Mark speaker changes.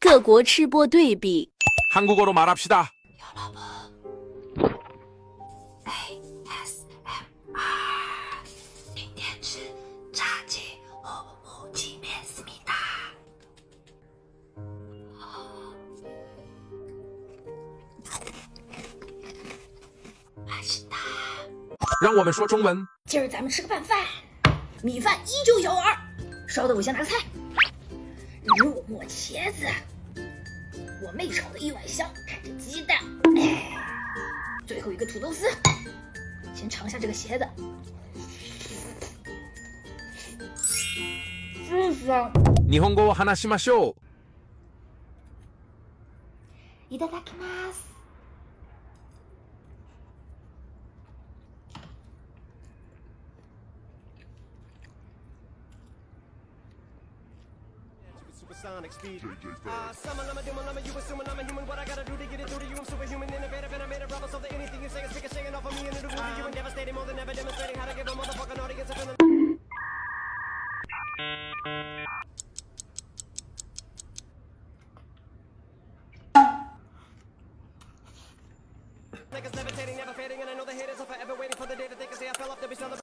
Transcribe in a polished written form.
Speaker 1: 各国吃播对比。
Speaker 2: 한국어로 말합시다.
Speaker 3: 여러분, ASMR 今天吃炸鸡和母鸡面스니다。 맛있다。
Speaker 2: 让我们说中文。
Speaker 3: 今儿咱们吃个拌饭，米饭依旧有味儿。稍等，我先拿个菜，肉末茄子。 我妹炒的一碗香，看着鸡蛋，最后一个土豆丝。先尝一下这个茄子，香。
Speaker 2: 일본어 하나 시마쇼.
Speaker 3: いただきます。
Speaker 4: Supersonic speed. Summon, I'm a demon, you assuming I'm a human. What I gotta do to get it through to you? I'm superhuman, innovative, and I made a rubber so that anything you say is bigger, shaking off of me and it'll move you and devastating more than ever, demonstrating how to give a motherfucking audience a feeling. Like it's levitating, never fading, and I know the haters are forever waiting for the day that they can say I fell off to be celebrated.